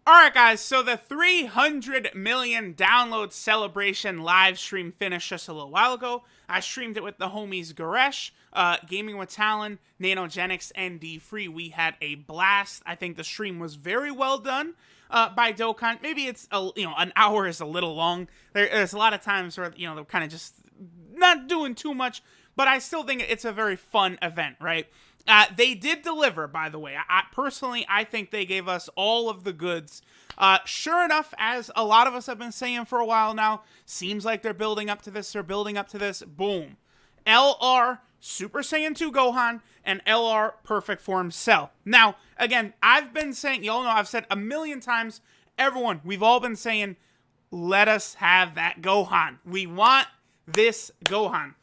Alright guys, so the 300 million download celebration live stream finished just a little while ago. I streamed it with the homies Goresh, Gaming with Talon, Nanogenics, and D-Free. We had a blast. I think the stream was very well done by Dokkan. Maybe it's, an hour is a little long. There's a lot of times where, they're kind of just not doing too much, but I still think it's a very fun event, right? They did deliver, by the way. Personally, I think they gave us all of the goods. Sure enough, as a lot of us have been saying for a while now, seems like they're building up to this, boom. LR Super Saiyan 2 Gohan and LR Perfect Form Cell. Now, again, I've been saying, y'all know I've said a million times, everyone, we've all been saying, let us have that Gohan. We want this Gohan.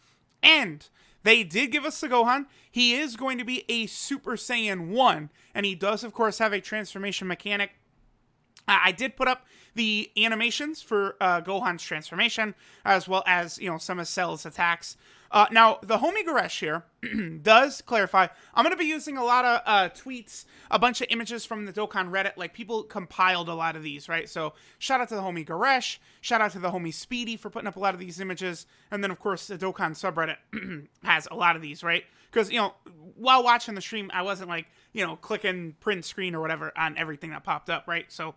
And they did give us the Gohan. He is going to be a Super Saiyan 1, and he does, of course, have a transformation mechanic. I did put up the animations for Gohan's transformation, as well as, some of Cell's attacks. Now, the homie Goresh here does clarify. I'm going to be using a lot of tweets, a bunch of images from the Dokkan Reddit. Like, people compiled a lot of these, right? So, shout out to the homie Goresh. Shout out to the homie Speedy for putting up a lot of these images. And then, of course, the Dokkan subreddit has a lot of these, right? Because, while watching the stream, I wasn't, clicking print screen or whatever on everything that popped up, right? So,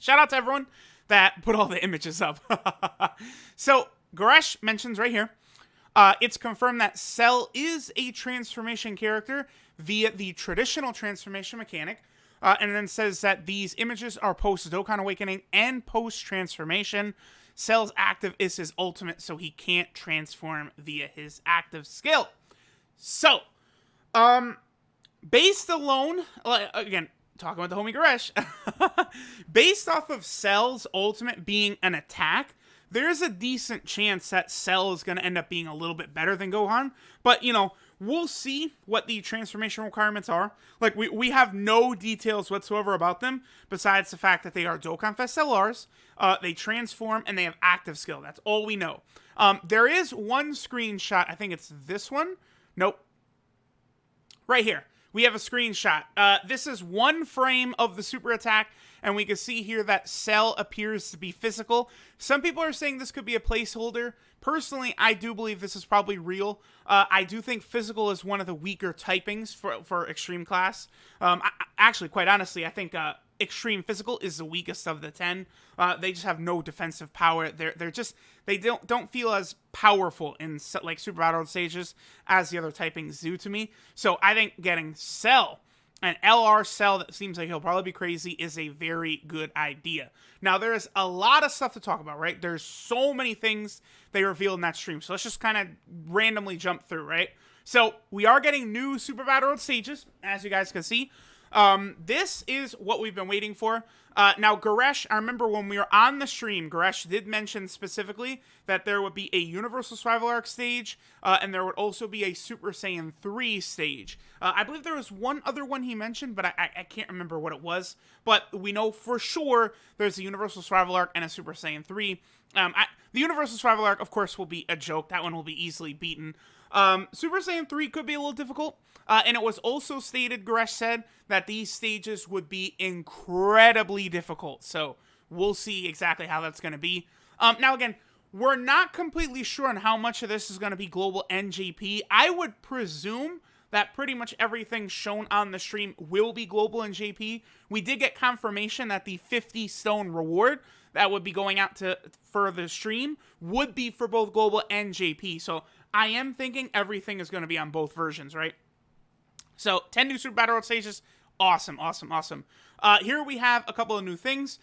shout out to everyone that put all the images up. So, Goresh mentions right here, it's confirmed that Cell is a transformation character via the traditional transformation mechanic, and then says that these images are post-Dokkan Awakening and post-transformation. Cell's active is his ultimate, so he can't transform via his active skill. So, based alone, again, talking about the homie Goresh, based off of Cell's ultimate being an attack, there's a decent chance that Cell is going to end up being a little bit better than Gohan. But, we'll see what the transformation requirements are. Like, we have no details whatsoever about them, besides the fact that they are DOKKANFEST LRs, they transform, and they have active skill. That's all we know. There is one screenshot, I think it's this one. Nope. Right here. We have a screenshot. This is one frame of the super attack, and we can see here that Cell appears to be physical. Some people are saying this could be a placeholder. Personally, I do believe this is probably real. I do think physical is one of the weaker typings for Extreme Class. Actually, quite honestly, I think Extreme Physical is the weakest of the 10. They just have no defensive power. They don't feel as powerful in Super Battle stages as the other typings do to me. So I think getting Cell, an LR Cell that seems like he'll probably be crazy, is a very good idea. Now, there's a lot of stuff to talk about, right? There's so many things they revealed in that stream. So let's just kind of randomly jump through, right? So we are getting new Super Battle stages, as you guys can see. This is what we've been waiting for. Now, Goresh, I remember when we were on the stream, Goresh did mention specifically that there would be a Universal Survival Arc stage, and there would also be a Super Saiyan 3 stage. I believe there was one other one he mentioned, but I can't remember what it was. But we know for sure there's a Universal Survival Arc and a Super Saiyan 3. The Universal Survival Arc, of course, will be a joke. That one will be easily beaten. Super Saiyan 3 could be a little difficult. And it was also stated, Goresh said, that these stages would be incredibly difficult. So we'll see exactly how that's going to be. Now, again, we're not completely sure on how much of this is going to be global NJP. I would presume that pretty much everything shown on the stream will be global in JP. We did get confirmation that the 50 stone reward that would be going out for the stream would be for both global and JP. So I am thinking everything is going to be on both versions, right? So 10 new Super Battle Road stages. Awesome, awesome, awesome. Here we have a couple of new things.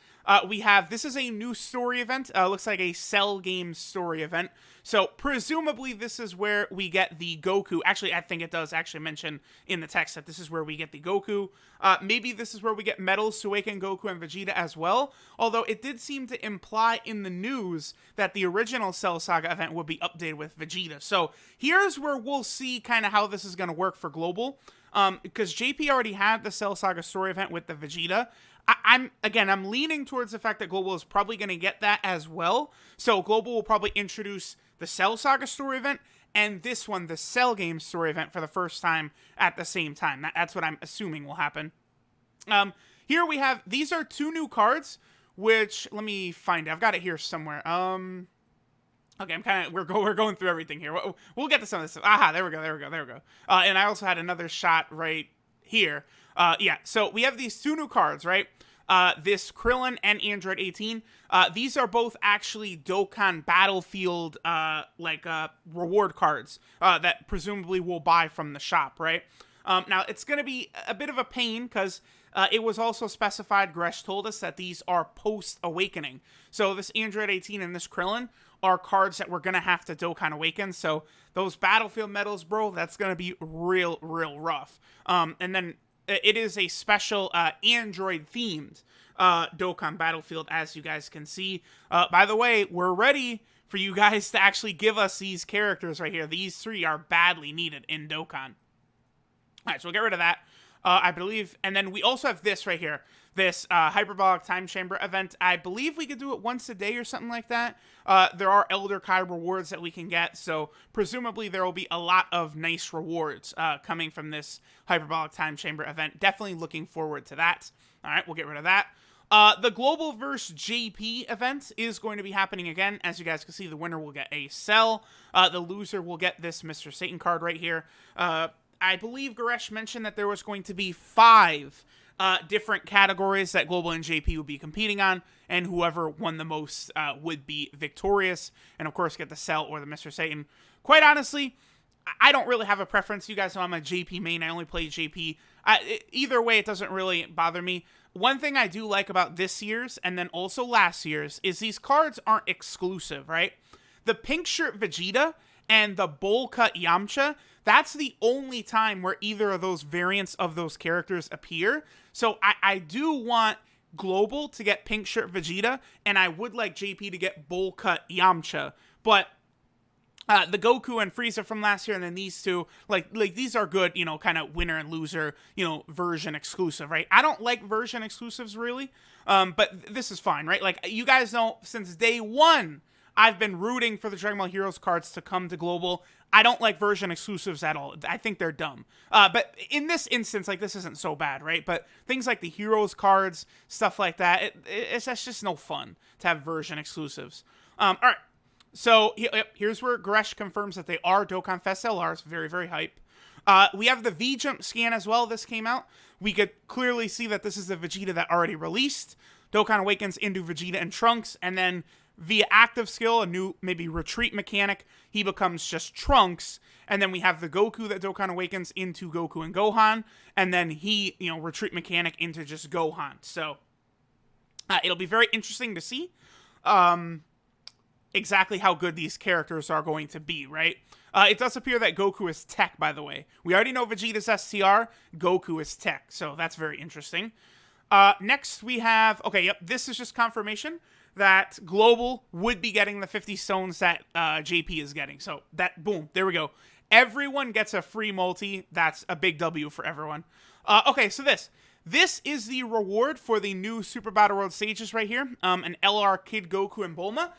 This is a new story event. Looks like a Cell Games story event. So presumably this is where we get the Goku. Actually, I think it does actually mention in the text that this is where we get the Goku. Maybe this is where we get medals to awaken Goku and Vegeta as well. Although it did seem to imply in the news that the original Cell Saga event would be updated with Vegeta. So here's where we'll see kind of how this is going to work for global. Because JP already had the Cell Saga story event with the Vegeta. I'm leaning towards the fact that Global is probably going to get that as well. So Global will probably introduce the Cell Saga story event and this one, the Cell Game story event, for the first time at the same time. That's what I'm assuming will happen. here we have, these are 2 new cards, which, let me find it. I've got it here somewhere. Okay, we're going through everything here. We'll get to some of this stuff. Aha, there we go. And I also had another shot right here. Yeah, so we have these 2 new cards, right? This Krillin and Android 18. These are both actually Dokkan Battlefield, reward cards, that presumably we'll buy from the shop, right? Now, it's going to be a bit of a pain, because it was also specified, Gresh told us, that these are post-awakening. So this Android 18 and this Krillin are cards that we're going to have to Dokkan Awaken. So those Battlefield medals, bro, that's going to be real rough. And then it is a special Android-themed Dokkan Battlefield, as you guys can see. By the way, we're ready for you guys to actually give us these characters right here. These 3 are badly needed in Dokkan. All right, so we'll get rid of that, I believe. And then we also have this right here, this Hyperbolic Time Chamber event. I believe we could do it once a day or something like that. There are Elder Kai rewards that we can get, so presumably there will be a lot of nice rewards coming from this Hyperbolic Time Chamber event. Definitely looking forward to that. All right, we'll get rid of that. The Global vs. JP event is going to be happening again. As you guys can see, the winner will get a Cell. The loser will get this Mr. Satan card right here. I believe Goresh mentioned that there was going to be 5 different categories that Global and JP would be competing on, and whoever won the most would be victorious, and of course get the Cell or the Mr. Satan. Quite honestly, I don't really have a preference. You guys know I'm a JP main. I only play JP. Either way, it doesn't really bother me. One thing I do like about this year's, and then also last year's, is these cards aren't exclusive, right? The pink shirt Vegeta and the bowl cut Yamcha, that's the only time where either of those variants of those characters appear. So I do want Global to get pink shirt Vegeta, and I would like JP to get bowl cut Yamcha. But the Goku and Frieza from last year, and then these 2, like these are good, you know, kind of winner and loser, you know, version exclusive, right? I don't like version exclusives really, but this is fine, right? Like, you guys know, since day 1, I've been rooting for the Dragon Ball Heroes cards to come to Global. I don't like version exclusives at all. I think they're dumb. But in this instance, like, this isn't so bad, right? But things like the Heroes cards, stuff like that, that's just no fun to have version exclusives. All right. So here's where Goresh confirms that they are DOKKANFEST LRs. Very hype. We have the V-Jump scan as well. This came out. We could clearly see that this is the Vegeta that already released. Dokkan awakens into Vegeta and Trunks, and then via active skill, a new maybe retreat mechanic, he becomes just Trunks. And then we have the Goku that Dokkan awakens into Goku and Gohan, and then he, you know, retreat mechanic into just Gohan. So it'll be very interesting to see exactly how good these characters are going to be, right? It does appear that Goku is tech, by the way. We already know Vegeta's STR, Goku is tech, so that's very interesting. Next we have, okay, yep, this is just confirmation that Global would be getting the 50 stones that JP is getting. So that, boom, there we go. Everyone gets a free multi. That's a big W for everyone. Okay, so this is the reward for the new Super Battle World stages right here. An LR Kid Goku and Bulma.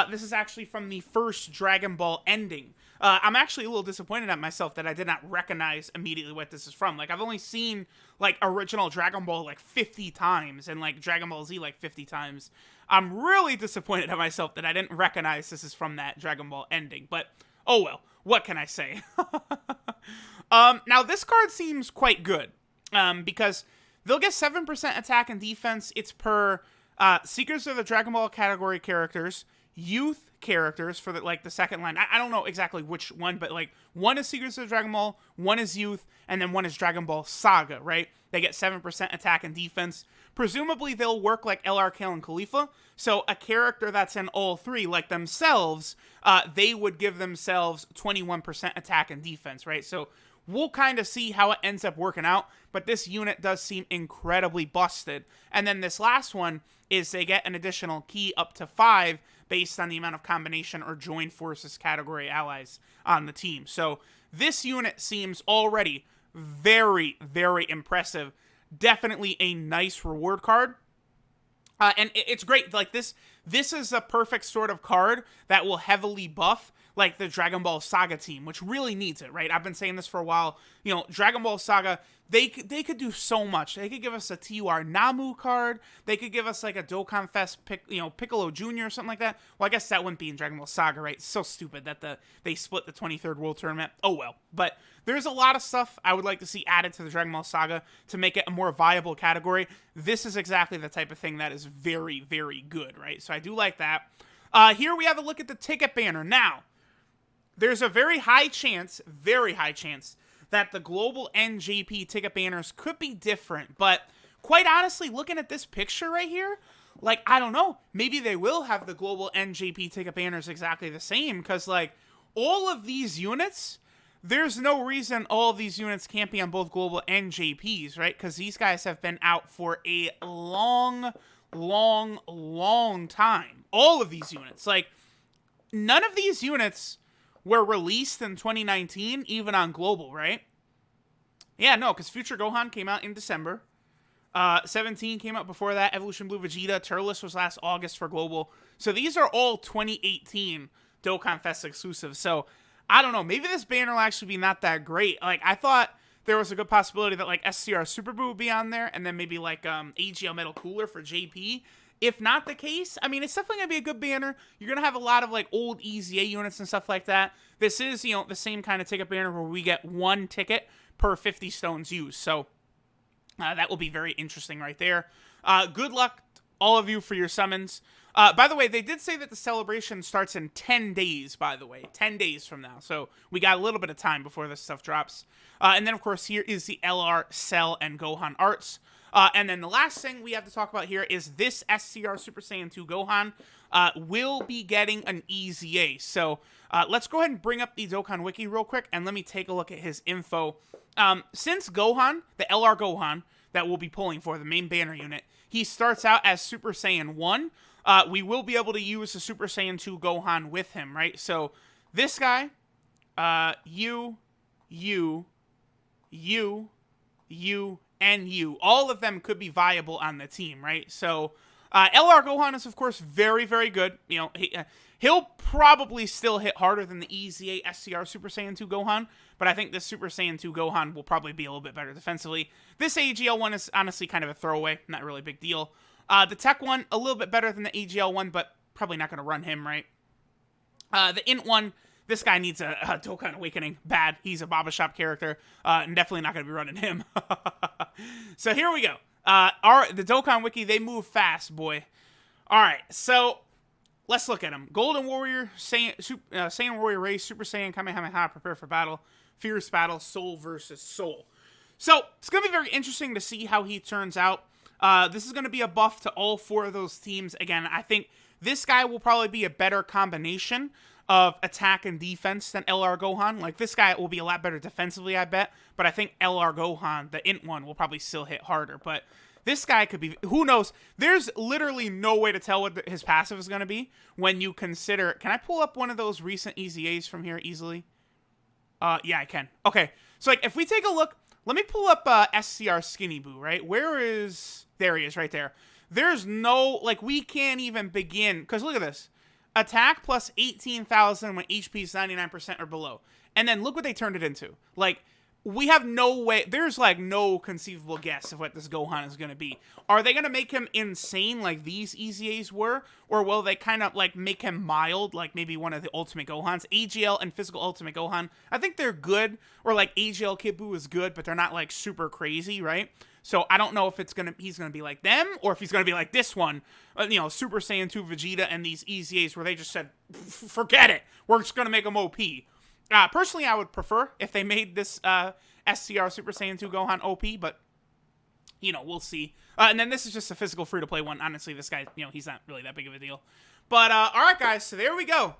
This is actually from the first Dragon Ball ending. I'm actually a little disappointed at myself that I did not recognize immediately what this is from. Like, I've only seen, like, original Dragon Ball, like, 50 times, and, like, Dragon Ball Z, like, 50 times. I'm really disappointed at myself that I didn't recognize this is from that Dragon Ball ending. But, oh well, what can I say? Now, this card seems quite good, because they'll get 7% attack and defense. It's per Seekers of the Dragon Ball category characters, youth characters for the second line. I don't know exactly which one, but like one is Secrets of Dragon Ball, one is youth, and then one is Dragon Ball Saga, right? They get 7% attack and defense. Presumably they'll work like LR Kale and Khalifa. So a character that's in all 3, like themselves, they would give themselves 21% attack and defense, right? So we'll kind of see how it ends up working out, but this unit does seem incredibly busted. And then this last one is they get an additional key up to 5 based on the amount of combination or joined forces category allies on the team. So this unit seems already very, very impressive. Definitely a nice reward card. And it's great. Like this is a perfect sort of card that will heavily buff like the Dragon Ball Saga team, which really needs it, right? I've been saying this for a while. You know, Dragon Ball Saga, they could do so much. They could give us a TUR Namu card. They could give us like a DOKKANFEST Piccolo Jr. or something like that. Well, I guess that wouldn't be in Dragon Ball Saga, right? It's so stupid that they split the 23rd World Tournament. Oh well. But there's a lot of stuff I would like to see added to the Dragon Ball Saga to make it a more viable category. This is exactly the type of thing that is very, very good, right? So I do like that. Here we have a look at the ticket banner. Now, there's a very high chance that the global NJP ticket banners could be different. But quite honestly, looking at this picture right here, like, I don't know. Maybe they will have the global NJP ticket banners exactly the same. Because, like, all of these units, there's no reason all of these units can't be on both global and JPs, right? Because these guys have been out for a long time. All of these units. Like, none of these units were released in 2019, even on global, right? Yeah, no, because Future Gohan came out in December. 17 came out before that. Evolution Blue Vegeta. Turles was last August for global. So these are all 2018 Dokkan Fest exclusives. So I don't know. Maybe this banner will actually be not that great. Like, I thought there was a good possibility that, like, SCR Super Boo would be on there, and then maybe, like, AGL Metal Cooler for JP. If not the case, I mean, it's definitely going to be a good banner. You're going to have a lot of, like, old EZA units and stuff like that. This is, you know, the same kind of ticket banner where we get one ticket per 50 stones used. So that will be very interesting right there. Good luck, all of you, for your summons. By the way, they did say that the celebration starts in 10 days, by the way. 10 days from now. So we got a little bit of time before this stuff drops. And then, of course, here is the LR, Cell, and Gohan arts. And then the last thing we have to talk about here is this SCR Super Saiyan 2 Gohan will be getting an EZA. So let's go ahead and bring up the Dokkan Wiki real quick, and let me take a look at his info. Since Gohan, the LR Gohan that we'll be pulling for, the main banner unit, he starts out as Super Saiyan 1. We will be able to use the Super Saiyan 2 Gohan with him, right? So this guy, you, and you. All of them could be viable on the team, right? So LR Gohan is, of course, very, very good. You know, he'll probably still hit harder than the EZA SCR Super Saiyan 2 Gohan, but I think this Super Saiyan 2 Gohan will probably be a little bit better defensively. This AGL one is honestly kind of a throwaway, not really a big deal. The Tech one, a little bit better than the AGL one, but probably not going to run him, right? The Int one, this guy needs a Dokkan Awakening. Bad. He's a Baba Shop character, and definitely not going to be running him. So here we go. The Dokkan Wiki, they move fast, boy. All right, so let's look at them. Golden Warrior, Saiyan Warrior Race, Super Saiyan, Kamehameha, prepare for battle, fierce battle, soul versus soul. So it's going to be very interesting to see how he turns out. This is going to be a buff to all four of those teams. Again, I think this guy will probably be a better combination of attack and defense than LR Gohan. Like, this guy will be a lot better defensively, I bet. But I think LR Gohan, the Int one, will probably still hit harder. But this guy could be... Who knows? There's literally no way to tell what his passive is going to be when you consider... Can I pull up one of those recent EZAs from here easily? Yeah, I can. Okay. So, like, if we take a look... Let me pull up SCR Skinny Boo, right? Where is... There he is, right there. There's no... Like, we can't even begin... Because look at this. Attack plus 18,000 when HP is 99% or below. And then look what they turned it into. Like, we have no way... There's, like, no conceivable guess of what this Gohan is going to be. Are they going to make him insane like these EZAs were? Or will they kind of, like, make him mild, like maybe one of the Ultimate Gohans? AGL and Physical Ultimate Gohan, I think they're good. Or, like, AGL Kid Buu is good, but they're not, like, super crazy, right? So I don't know if he's gonna be like them, or if he's gonna be like this one, you know, Super Saiyan 2 Vegeta and these EZAs where they just said, forget it, we're just gonna make them OP. Personally, I would prefer if they made this SCR Super Saiyan 2 Gohan OP, but you know, we'll see. And then this is just a physical free-to-play one. Honestly, this guy, you know, he's not really that big of a deal. But all right, guys, so there we go.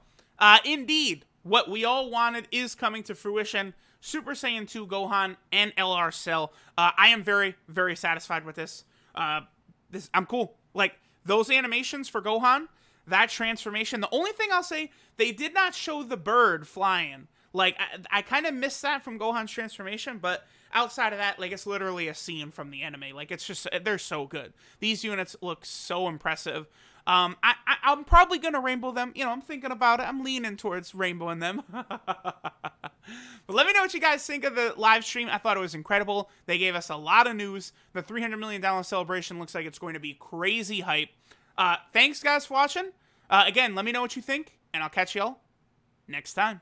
Indeed, what we all wanted is coming to fruition. Super Saiyan 2 Gohan and LR Cell. I am very, very satisfied with this. I'm cool. Like, those animations for Gohan, that transformation. The only thing I'll say, they did not show the bird flying. Like, I kind of missed that from Gohan's transformation, but outside of that, like, it's literally a scene from the anime. Like, it's just, they're so good. These units look so impressive. I'm probably gonna rainbow them. You know, I'm thinking about it. I'm leaning towards rainbowing them. But let me know what you guys think of the live stream. I thought it was incredible. They gave us a lot of news. The $300 million celebration looks like it's going to be crazy hype. Thanks, guys, for watching. Again, let me know what you think, and I'll catch y'all next time.